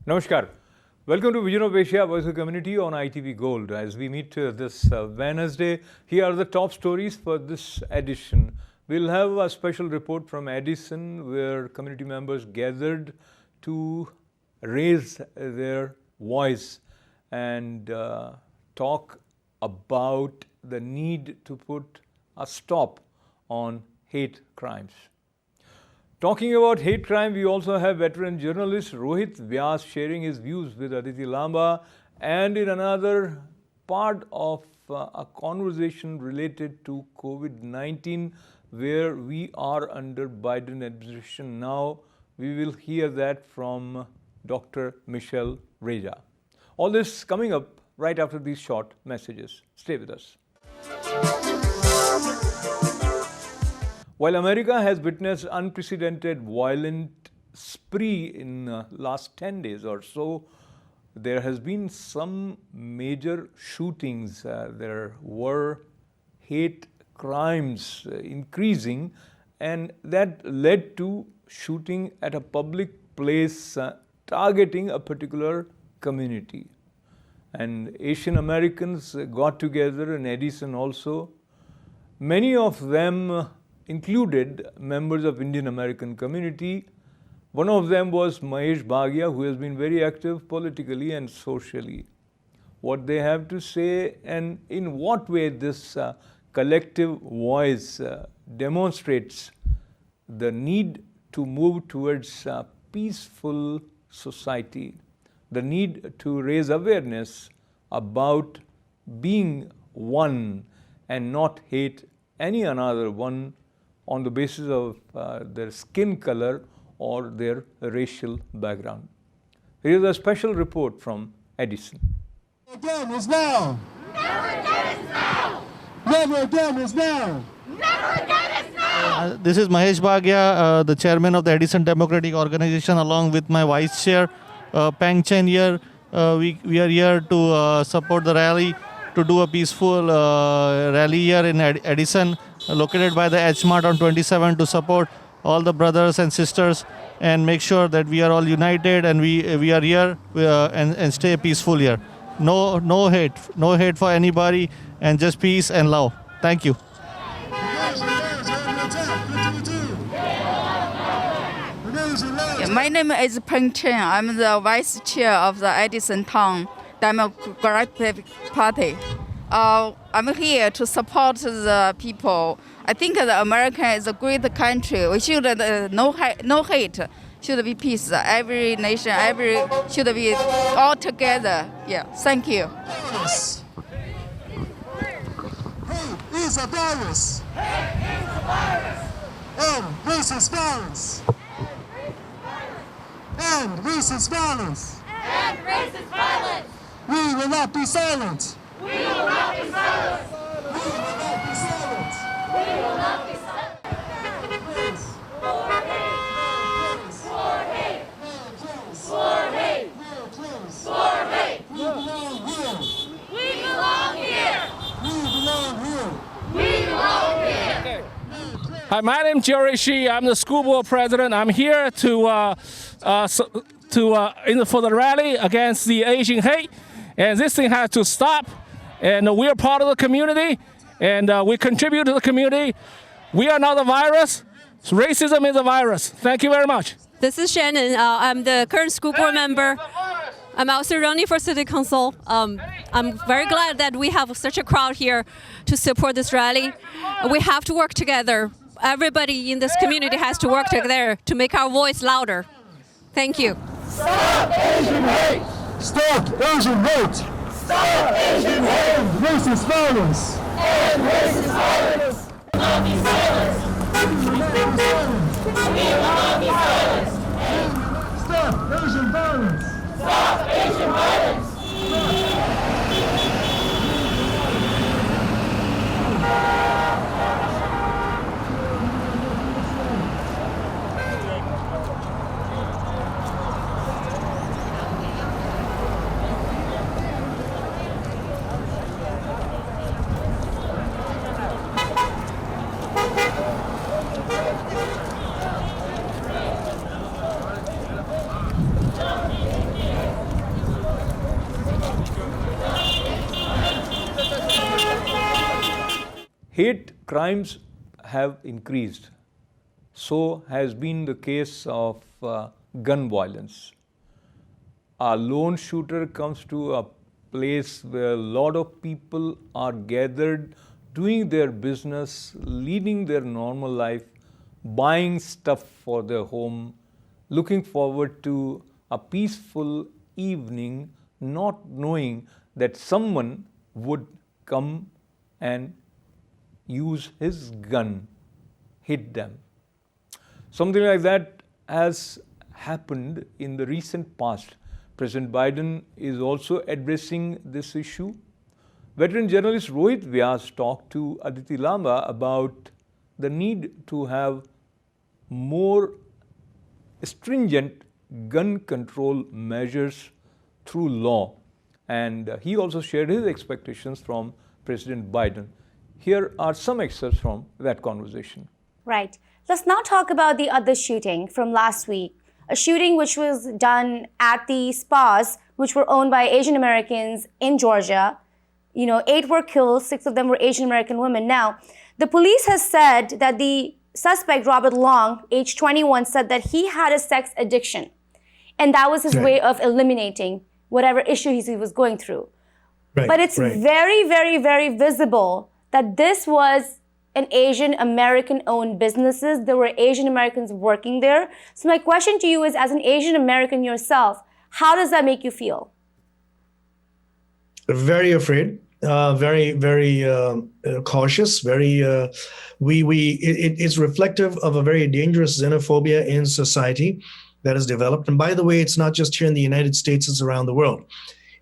Namaskar. Welcome to Vision of Asia, Voice of Community on ITV Gold. As we meet this Wednesday, here are the top stories for this edition. We'll have a special report from Edison where community members gathered to raise their voice and talk about the need to put a stop on hate crimes. Talking about hate crime, we also have veteran journalist Rohit Vyas sharing his views with Aditi Lamba, and in another part of a conversation related to COVID-19 where we are under Biden administration now, we will hear that from Dr. Michelle Reja. All this coming up right after these short messages. Stay with us. While America has witnessed unprecedented violent spree in last 10 days or so, there has been some major shootings. There were hate crimes increasing, and that led to shooting at a public place targeting a particular community. And Asian Americans got together in Edison also. Many of them included members of Indian American community. One of them was Mahesh Bhagia, who has been very active politically and socially. What they have to say and in what way this collective voice demonstrates the need to move towards a peaceful society, the need to raise awareness about being one and not hate any another one on the basis of their skin color or their racial background. Here is a special report from Edison. Never again is now. Never again is now. Never again is now. Never again is now. This is Mahesh Bhagia, the chairman of the Edison Democratic Organization, along with my vice chair, Peng Chen here. We are here to support the rally, to do a peaceful rally here in Edison, located by the H Mart on 27, to support all the brothers and sisters and make sure that we are all united and we are here and stay peaceful here. No hate for anybody, and just peace and love. Thank you. My name is Peng Chen. I'm the vice chair of the Edison Town Democratic Party. I'm here to support the people. I think that America is a great country. We should no hate. Should be peace. Every nation, should be all together. Yeah. Thank you. Hate is a virus. Hate is a virus. And racist violence. And racist violence. And racist violence. We will not be silent. We will not be silent. We will not be silent. We will not be silent. For hate. For hate. For hate. For hate. We belong here. We belong here. We belong here. We belong here. Hi, my name is Jerry Shi. I'm the school board president. I'm here for the rally against the Asian hate, and this thing has to stop. And we are part of the community, and we contribute to the community. We are not a virus. Racism is a virus. Thank you very much. This is Shannon. I'm the current school board member. I'm also running for city council. I'm very glad that we have such a crowd here to support this rally. We have to work together. everybody in this community has to work together to make our voice louder. Thank you. Stop Asian hate! Stop Asian hate! Stop Asian hate! End racist violence! And racist violence! We will not be silenced! We will not be silenced! Stop Asian violence! Stop Asian violence! Hate crimes have increased. So has been the case of gun violence. A lone shooter comes to a place where a lot of people are gathered, doing their business, leading their normal life, buying stuff for their home, looking forward to a peaceful evening, not knowing that someone would come and use his gun, hit them. Something like that has happened in the recent past. President Biden is also addressing this issue. Veteran journalist Rohit Vyas talked to Aditi Lamba about the need to have more stringent gun control measures through law. And he also shared his expectations from President Biden. Here are some excerpts from that conversation. Right. Let's now talk about the other shooting from last week. A shooting which was done at the spas, which were owned by Asian Americans in Georgia. 8 were killed, 6 of them were Asian American women. Now, the police has said that the suspect, Robert Long, age 21, said that he had a sex addiction. And that was his way of eliminating whatever issue he was going through. Right, but it's very, very, very visible that this was an Asian American owned businesses. There were Asian Americans working there. So my question to you is, as an Asian American yourself, how does that make you feel? Very afraid, very, very cautious, very, it's reflective of a very dangerous xenophobia in society that has developed. And by the way, it's not just here in the United States, it's around the world.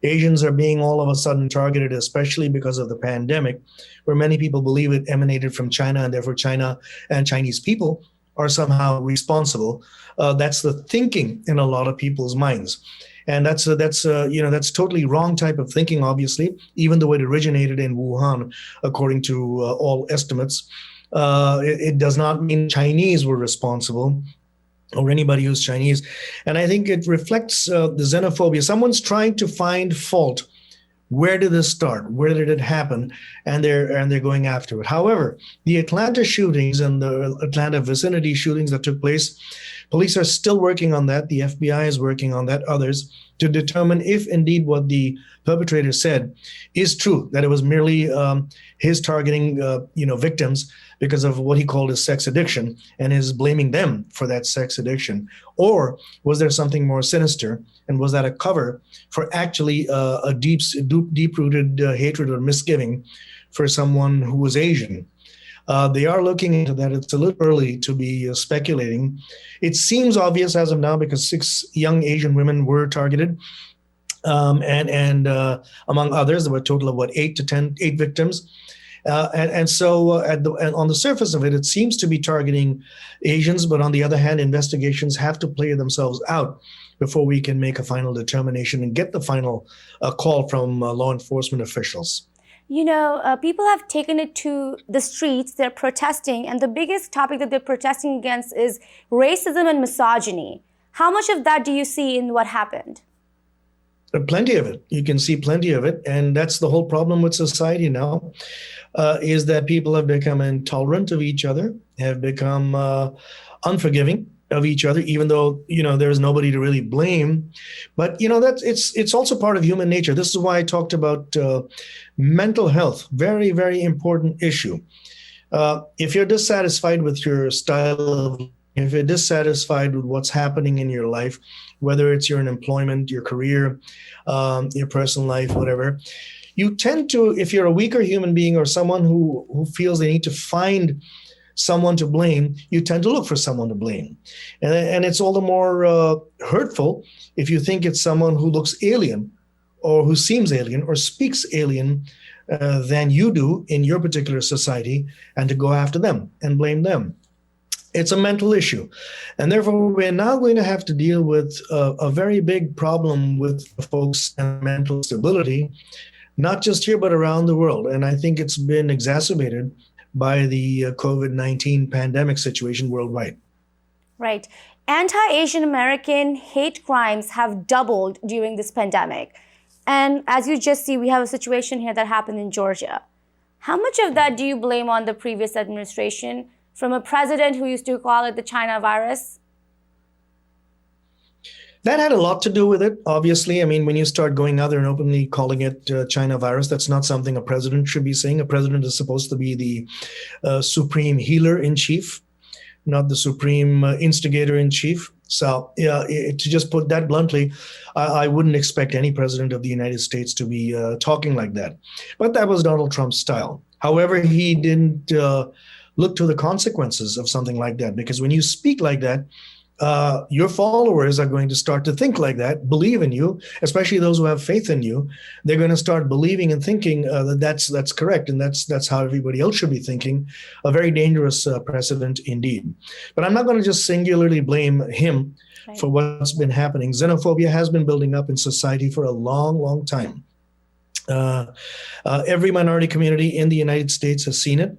Asians are being all of a sudden targeted, especially because of the pandemic, where many people believe it emanated from China, and therefore China and Chinese people are somehow responsible. That's the thinking in a lot of people's minds. And that's totally wrong type of thinking, obviously, even though it originated in Wuhan, according to all estimates. It does not mean Chinese were responsible, or anybody who's Chinese. And I think it reflects the xenophobia. Someone's trying to find fault. Where did this start? Where did it happen? And they're going after it. However, the Atlanta shootings and the Atlanta vicinity shootings that took place, police are still working on that. The FBI is working on that, others, to determine if indeed what the perpetrator said is true, that it was merely his targeting victims because of what he called his sex addiction and is blaming them for that sex addiction. Or was there something more sinister? And was that a cover for actually a deep-rooted hatred or misgiving for someone who was Asian? They are looking into that. It's a little early to be speculating. It seems obvious as of now because 6 young Asian women were targeted. And among others, there were a total of 8 victims. So on the surface of it, it seems to be targeting Asians. But on the other hand, investigations have to play themselves out before we can make a final determination and get the final call from law enforcement officials. People have taken it to the streets. They're protesting. And the biggest topic that they're protesting against is racism and misogyny. How much of that do you see in what happened? Plenty of it. You can see plenty of it. And that's the whole problem with society now, is that people have become intolerant of each other, have become unforgiving of each other, even though, there's nobody to really blame. But, it's also part of human nature. This is why I talked about mental health, very, very important issue. If you're dissatisfied with your style of, if you're dissatisfied with what's happening in your life, whether it's your employment, your career, your personal life, whatever, you tend to, if you're a weaker human being or someone who feels they need to find someone to blame, you tend to look for someone to blame. And it's all the more hurtful if you think it's someone who looks alien or who seems alien or speaks alien than you do in your particular society, and to go after them and blame them. It's a mental issue. And therefore, we're now going to have to deal with a very big problem with folks and mental stability, not just here, but around the world. And I think it's been exacerbated by the COVID-19 pandemic situation worldwide. Right. Anti-Asian American hate crimes have doubled during this pandemic. And as you just see, we have a situation here that happened in Georgia. How much of that do you blame on the previous administration, from a president who used to call it the China virus? That had a lot to do with it, obviously. I mean, when you start going out there and openly calling it China virus, that's not something a president should be saying. A president is supposed to be the supreme healer in chief, not the supreme instigator in chief. So, to just put that bluntly, I wouldn't expect any president of the United States to be talking like that. But that was Donald Trump's style. However, he didn't look to the consequences of something like that, because when you speak like that, your followers are going to start to think like that, believe in you, especially those who have faith in you. They're going to start believing and thinking that that's correct, and that's how everybody else should be thinking. A very dangerous precedent indeed. But I'm not going to just singularly blame him for what's been happening. Xenophobia has been building up in society for a long, long time. Every minority community in the United States has seen it,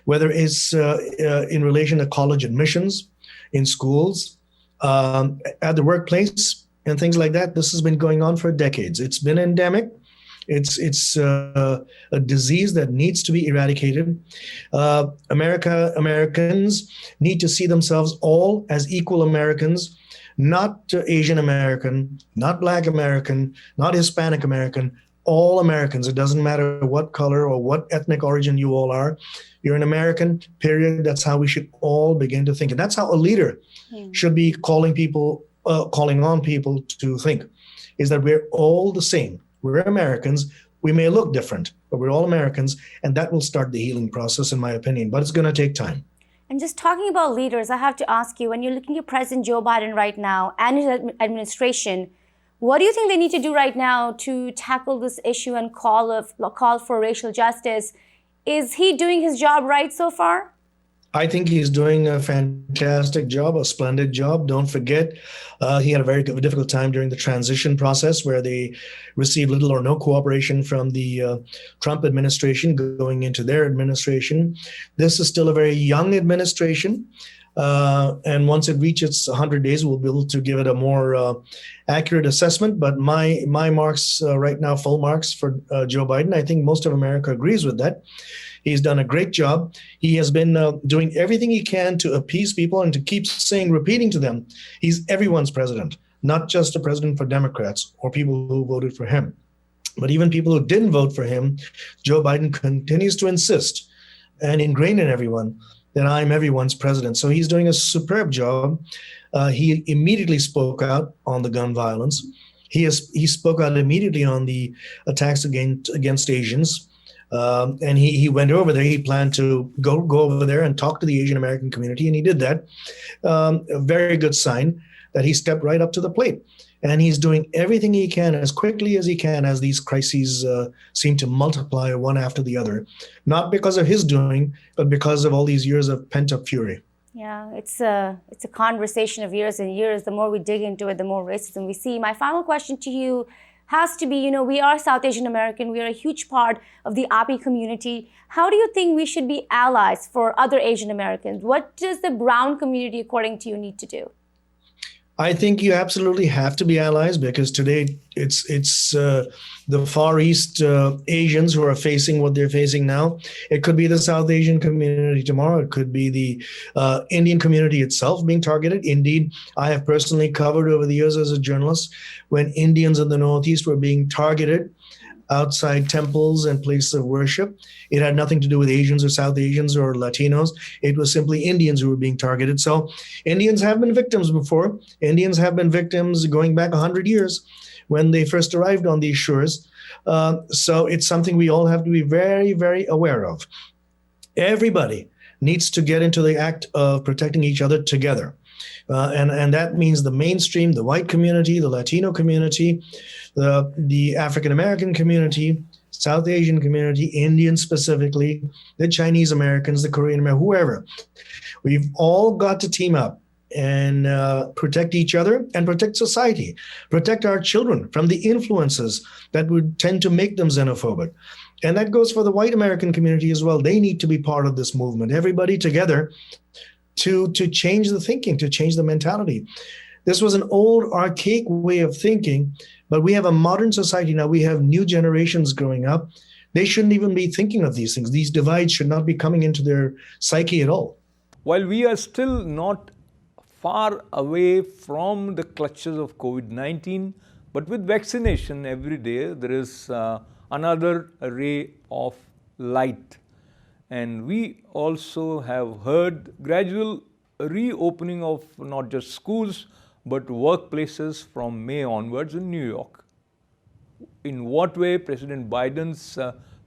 whether it's in relation to college admissions, in schools, at the workplace, and things like that. This has been going on for decades. It's been endemic. It's a disease that needs to be eradicated. Americans need to see themselves all as equal Americans, not Asian American, not Black American, not Hispanic American, all Americans. It doesn't matter what color or what ethnic origin you all are. You're an American, period. That's how we should all begin to think. And that's how a leader should be calling on people to think, is that we're all the same. We're Americans. We may look different, but we're all Americans. And that will start the healing process, in my opinion. But it's going to take time. And just talking about leaders, I have to ask you, when you're looking at President Joe Biden right now and his administration, what do you think they need to do right now to tackle this issue and call for racial justice? Is he doing his job right so far? I think he's doing a fantastic job, a splendid job. Don't forget, he had a very difficult time during the transition process where they received little or no cooperation from the Trump administration going into their administration. This is still a very young administration. And once it reaches 100 days, we'll be able to give it a more accurate assessment. But my marks right now, full marks for Joe Biden. I think most of America agrees with that. He's done a great job. He has been doing everything he can to appease people and to keep repeating to them, he's everyone's president, not just a president for Democrats or people who voted for him. But even people who didn't vote for him, Joe Biden continues to insist and ingrain in everyone that I'm everyone's president. So he's doing a superb job. He immediately spoke out on the gun violence. He spoke out immediately on the attacks against Asians. And he went over there. He planned to go over there and talk to the Asian American community, and he did that. A very good sign that he stepped right up to the plate. And he's doing everything he can as quickly as he can as these crises seem to multiply one after the other, not because of his doing, but because of all these years of pent-up fury. Yeah, it's a conversation of years and years. The more we dig into it, the more racism we see. My final question to you has to be, we are South Asian American. We are a huge part of the API community. How do you think we should be allies for other Asian Americans? What does the brown community, according to you, need to do? I think you absolutely have to be allies, because today it's the Far East Asians who are facing what they're facing now. It could be the South Asian community tomorrow. It could be the Indian community itself being targeted. Indeed, I have personally covered over the years as a journalist when Indians in the Northeast were being targeted outside temples and places of worship. It had nothing to do with Asians or South Asians or Latinos. It was simply Indians who were being targeted. So Indians have been victims before. Indians have been victims going back 100 years when they first arrived on these shores. So it's something we all have to be very, very aware of. Everybody needs to get into the act of protecting each other together. And that means the mainstream, the white community, the Latino community, the African-American community, South Asian community, Indians specifically, the Chinese Americans, the Korean Americans, whoever. We've all got to team up and protect each other and protect society, protect our children from the influences that would tend to make them xenophobic. And that goes for the white American community as well. They need to be part of this movement, everybody together to change the thinking, to change the mentality. This was an old, archaic way of thinking, but we have a modern society now. We have new generations growing up. They shouldn't even be thinking of these things. These divides should not be coming into their psyche at all. While we are still not far away from the clutches of COVID-19, but with vaccination every day, there is another ray of light. And we also have heard gradual reopening of not just schools, but workplaces from May onwards in New York. In what way President Biden's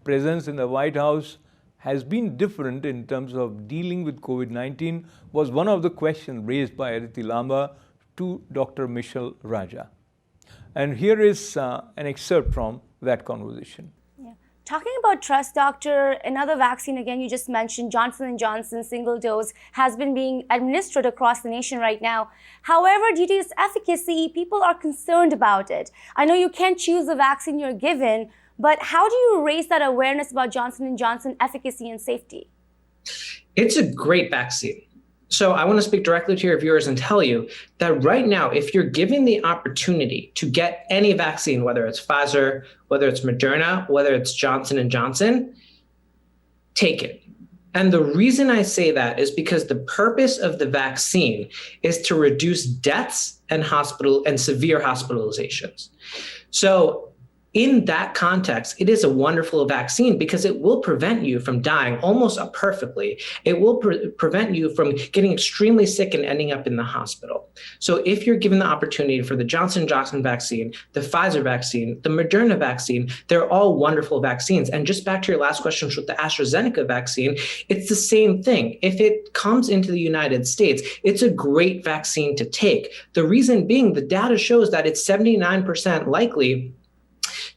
presence in the White House has been different in terms of dealing with COVID-19 was one of the questions raised by Aditi Lamba to Dr. Michelle Raja. And here is an excerpt from that conversation. Talking about trust, doctor, another vaccine, again, you just mentioned Johnson & Johnson single dose has been being administered across the nation right now. However, due to its efficacy, people are concerned about it. I know you can't choose the vaccine you're given, but how do you raise that awareness about Johnson & Johnson efficacy and safety? It's a great vaccine. So I want to speak directly to your viewers and tell you that right now, if you're given the opportunity to get any vaccine, whether it's Pfizer, whether it's Moderna, whether it's Johnson & Johnson, take it. And the reason I say that is because the purpose of the vaccine is to reduce deaths and severe hospitalizations. So in that context, it is a wonderful vaccine because it will prevent you from dying almost perfectly. It will prevent you from getting extremely sick and ending up in the hospital. So if you're given the opportunity for the Johnson & Johnson vaccine, the Pfizer vaccine, the Moderna vaccine, they're all wonderful vaccines. And just back to your last question with the AstraZeneca vaccine, it's the same thing. If it comes into the United States, it's a great vaccine to take. The reason being, the data shows that it's 79% likely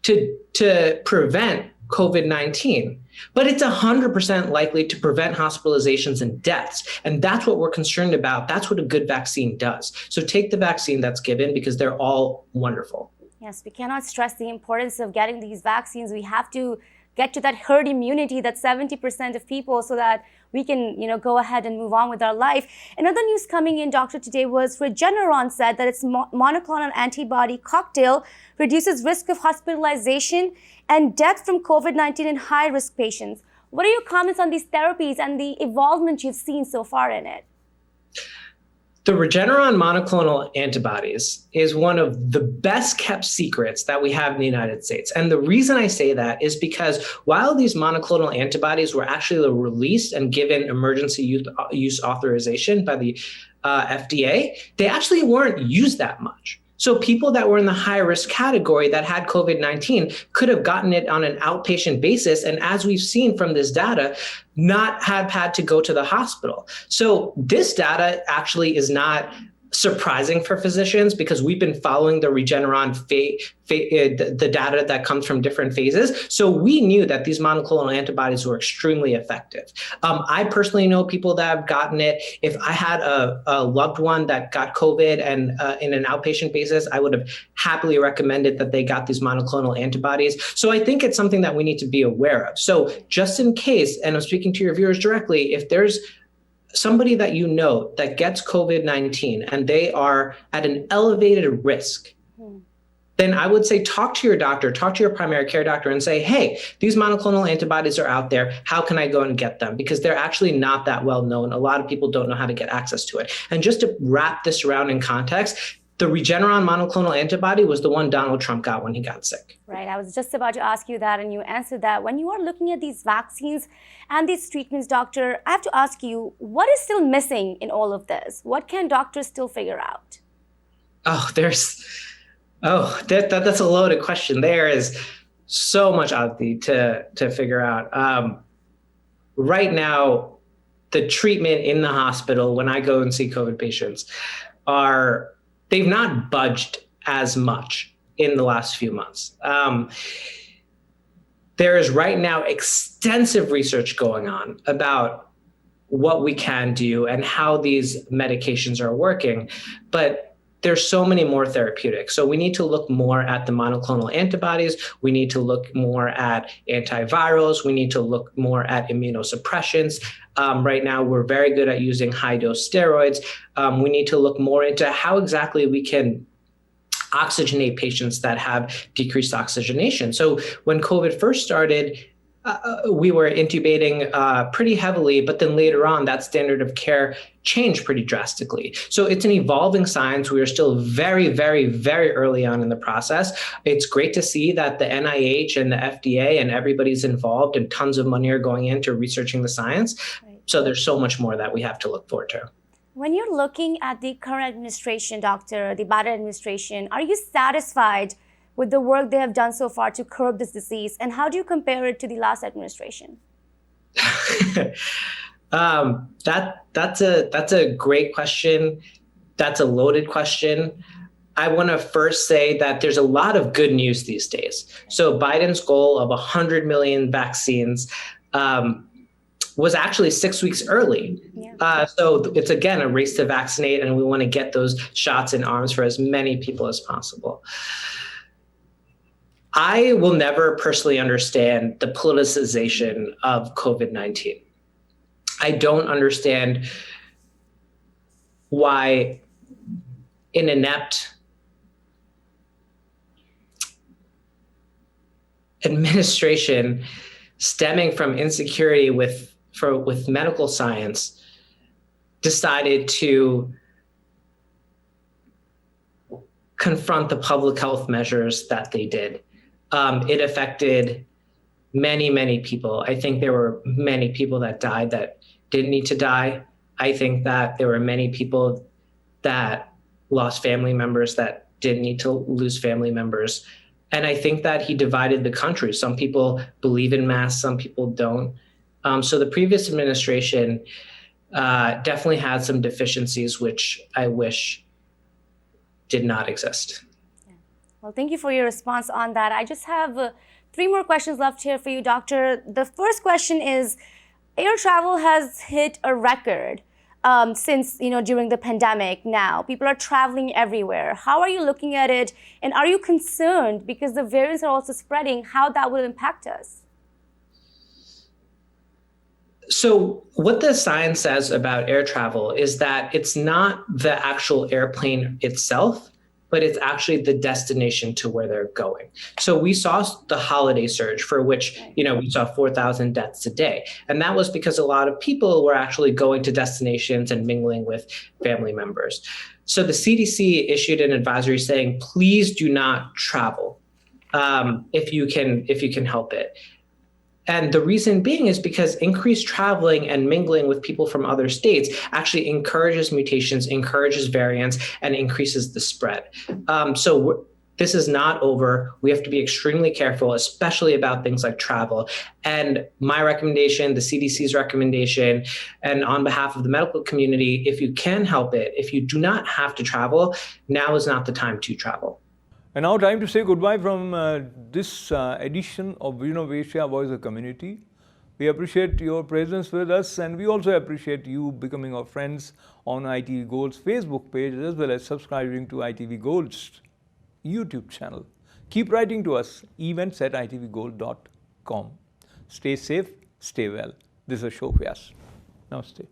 to prevent COVID-19, but it's 100% likely to prevent hospitalizations and deaths. And that's what we're concerned about. That's what a good vaccine does. So take the vaccine that's given because they're all wonderful. Yes, we cannot stress the importance of getting these vaccines. We have to get to that herd immunity, that 70% of people, so that we can, go ahead and move on with our life. Another news coming in, doctor, today was Regeneron said that its monoclonal antibody cocktail reduces risk of hospitalization and death from COVID-19 in high-risk patients. What are your comments on these therapies and the evolvement you've seen so far in it? The Regeneron monoclonal antibodies is one of the best kept secrets that we have in the United States. And the reason I say that is because while these monoclonal antibodies were actually released and given emergency use authorization by the FDA, they actually weren't used that much. So people that were in the high risk category that had COVID-19 could have gotten it on an outpatient basis. And as we've seen from this data, not have had to go to the hospital. So this data actually is not surprising for physicians because we've been following the Regeneron the data that comes from different phases. So we knew that these monoclonal antibodies were extremely effective. I personally know people that have gotten it. If I had a loved one that got COVID and in an outpatient basis, I would have happily recommended that they got these monoclonal antibodies. So I think it's something that we need to be aware of. So just in case, and I'm speaking to your viewers directly, if there's somebody that you know that gets COVID-19 and they are at an elevated risk, then I would say talk to your doctor, talk to your primary care doctor and say, hey, these monoclonal antibodies are out there. How can I go and get them? Because they're actually not that well known. A lot of people don't know how to get access to it. And just to wrap this around in context, the Regeneron monoclonal antibody was the one Donald Trump got when he got sick. Right. I was just about to ask you that, and you answered that. When you are looking at these vaccines and these treatments, doctor, I have to ask you, what is still missing in all of this? What can doctors still figure out? That's a loaded question. There is so much out there to figure out. Right now, the treatment in the hospital, when I go and see COVID patients, they've not budged as much in the last few months. There is right now extensive research going on about what we can do and how these medications are working, but there's so many more therapeutics. So we need to look more at the monoclonal antibodies. We need to look more at antivirals. We need to look more at immunosuppressants. Right now, we're very good at using high-dose steroids. We need to look more into how exactly we can oxygenate patients that have decreased oxygenation. So when COVID first started, we were intubating pretty heavily, but then later on, that standard of care changed pretty drastically. So it's an evolving science. We are still very, very, very early on in the process. It's great to see that the NIH and the FDA and everybody's involved and tons of money are going into researching the science. Right. So there's so much more that we have to look forward to. When you're looking at the current administration, doctor, the Biden administration, are you satisfied with the work they have done so far to curb this disease? And how do you compare it to the last administration? That's a great question. That's a loaded question. I want to first say that there's a lot of good news these days. So Biden's goal of 100 million vaccines was actually 6 weeks early. Yeah. So it's, again, a race to vaccinate, and we want to get those shots in arms for as many people as possible. I will never personally understand the politicization of COVID-19. I don't understand why an inept administration stemming from insecurity with medical science decided to confront the public health measures that they did. It affected many, many people. I think there were many people that died that didn't need to die. I think that there were many people that lost family members that didn't need to lose family members. And I think that he divided the country. Some people believe in masks, some people don't. So the previous administration definitely had some deficiencies, which I wish did not exist. Well, thank you for your response on that. I just have 3 more questions left here for you, doctor. The first question is, air travel has hit a record since, during the pandemic now. People are traveling everywhere. How are you looking at it? And are you concerned, because the variants are also spreading, how that will impact us? So what the science says about air travel is that it's not the actual airplane itself, but it's actually the destination to where they're going. So we saw the holiday surge, for which, we saw 4,000 deaths a day. And that was because a lot of people were actually going to destinations and mingling with family members. So the CDC issued an advisory saying, please do not travel if you can help it. And the reason being is because increased traveling and mingling with people from other states actually encourages mutations, encourages variants, and increases the spread. So this is not over. We have to be extremely careful, especially about things like travel. And my recommendation, the CDC's recommendation, and on behalf of the medical community, if you can help it, if you do not have to travel, now is not the time to travel. And now time to say goodbye from this edition of Vision of Asia Voice of Community. We appreciate your presence with us, and we also appreciate you becoming our friends on ITV Gold's Facebook page, as well as subscribing to ITV Gold's YouTube channel. Keep writing to us, events@itvgold.com. Stay safe, stay well. This is Ashok Vyas. Namaste.